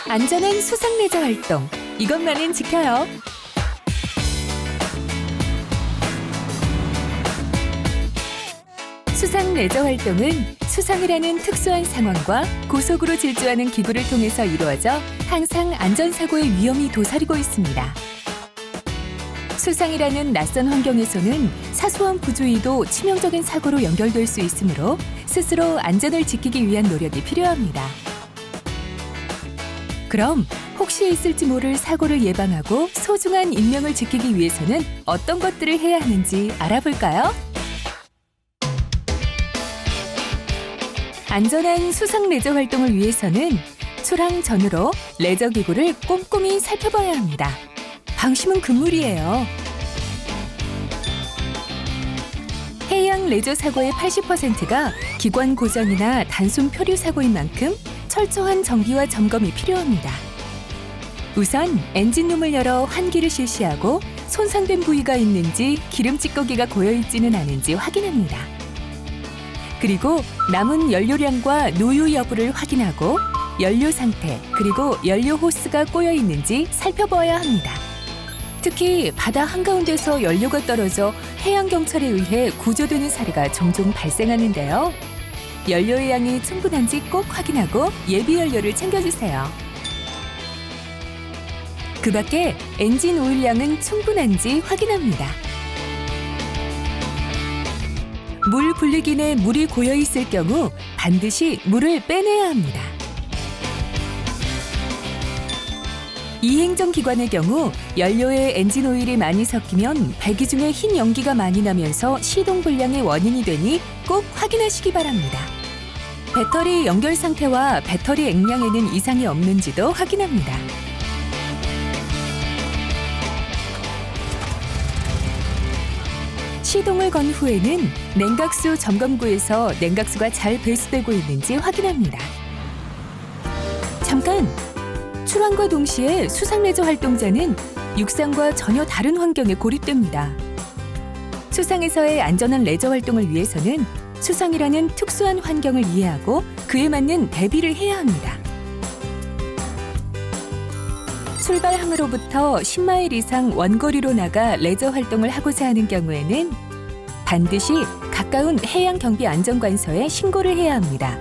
안전한 수상 레저 활동, 이것만은 지켜요. 수상 레저 활동은 수상이라는 특수한 상황과 고속으로 질주하는 기구를 통해서 이루어져 항상 안전사고의 위험이 도사리고 있습니다. 수상이라는 낯선 환경에서는 사소한 부주의도 치명적인 사고로 연결될 수 있으므로 스스로 안전을 지키기 위한 노력이 필요합니다. 그럼 혹시 있을지 모를 사고를 예방하고 소중한 인명을 지키기 위해서는 어떤 것들을 해야 하는지 알아볼까요? 안전한 수상 레저 활동을 위해서는 출항 전후로 레저 기구를 꼼꼼히 살펴봐야 합니다. 방심은 금물이에요. 해양 레저 사고의 80%가 기관 고장이나 단순 표류 사고인 만큼 철저한 정비와 점검이 필요합니다. 우선 엔진룸을 열어 환기를 실시하고 손상된 부위가 있는지 기름 찌꺼기가 고여있지는 않은지 확인합니다. 그리고 남은 연료량과 노유 여부를 확인하고 연료 상태 그리고 연료 호스가 꼬여 있는지 살펴봐야 합니다. 특히 바다 한가운데서 연료가 떨어져 해양경찰에 의해 구조되는 사례가 종종 발생하는데요. 연료의 양이 충분한지 꼭 확인하고 예비 연료를 챙겨주세요. 그 밖에 엔진 오일 양은 충분한지 확인합니다. 물 분리기에 물이 고여 있을 경우 반드시 물을 빼내야 합니다. 이행정 기관의 경우 연료에 엔진 오일이 많이 섞이면 배기 중에 흰 연기가 많이 나면서 시동 불량의 원인이 되니 꼭 확인하시기 바랍니다. 배터리 연결 상태와 배터리 액량에는 이상이 없는지도 확인합니다. 시동을 건 후에는 냉각수 점검구에서 냉각수가 잘 배수되고 있는지 확인합니다. 잠깐! 출항과 동시에 수상 레저 활동자는 육상과 전혀 다른 환경에 고립됩니다. 수상에서의 안전한 레저 활동을 위해서는 수상이라는 특수한 환경을 이해하고 그에 맞는 대비를 해야 합니다. 출발 항으로부터 10마일 이상 원거리로 나가 레저 활동을 하고자 하는 경우에는 반드시 가까운 해양경비안전관서에 신고를 해야 합니다.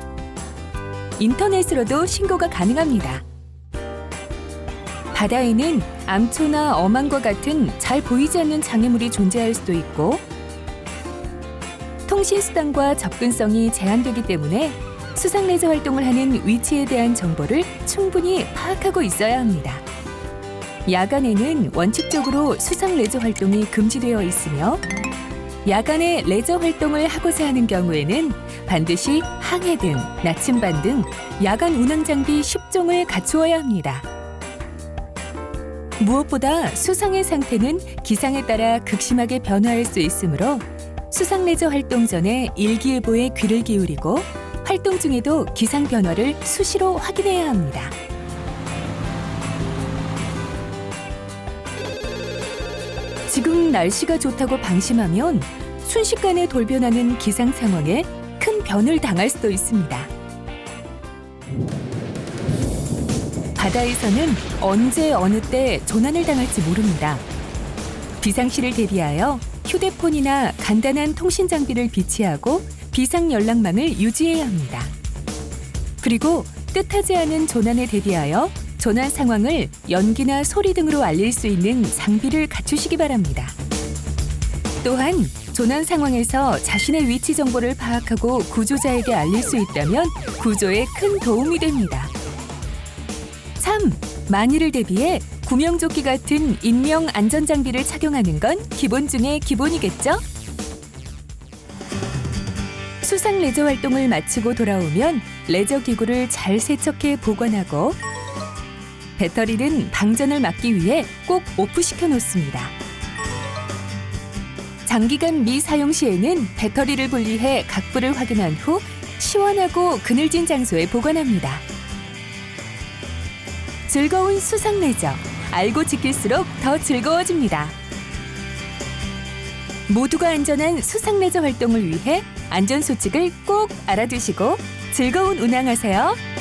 인터넷으로도 신고가 가능합니다. 바다에는 암초나 어망과 같은 잘 보이지 않는 장애물이 존재할 수도 있고 통신수단과 접근성이 제한되기 때문에 수상 레저 활동을 하는 위치에 대한 정보를 충분히 파악하고 있어야 합니다. 야간에는 원칙적으로 수상 레저 활동이 금지되어 있으며 야간에 레저 활동을 하고자 하는 경우에는 반드시 항해등, 나침반 등 야간 운항 장비 10종을 갖추어야 합니다. 무엇보다 수상의 상태는 기상에 따라 극심하게 변화할 수 있으므로 수상 레저 활동 전에 일기예보에 귀를 기울이고 활동 중에도 기상 변화를 수시로 확인해야 합니다. 지금 날씨가 좋다고 방심하면 순식간에 돌변하는 기상 상황에 큰 변을 당할 수도 있습니다. 바다에서는 언제 어느 때 조난을 당할지 모릅니다. 비상시를 대비하여 휴대폰이나 간단한 통신 장비를 비치하고 비상 연락망을 유지해야 합니다. 그리고 뜻하지 않은 조난에 대비하여 조난 상황을 연기나 소리 등으로 알릴 수 있는 장비를 갖추시기 바랍니다. 또한 조난 상황에서 자신의 위치 정보를 파악하고 구조자에게 알릴 수 있다면 구조에 큰 도움이 됩니다. 참! 만일을 대비해 구명조끼 같은 인명 안전장비를 착용하는 건 기본 중에 기본이겠죠? 수상 레저 활동을 마치고 돌아오면 레저 기구를 잘 세척해 보관하고 배터리는 방전을 막기 위해 꼭 오프시켜 놓습니다. 장기간 미사용 시에는 배터리를 분리해 각부를 확인한 후 시원하고 그늘진 장소에 보관합니다. 즐거운 수상 레저, 알고 지킬수록 더 즐거워집니다. 모두가 안전한 수상 레저 활동을 위해 안전수칙을 꼭 알아두시고 즐거운 운항하세요.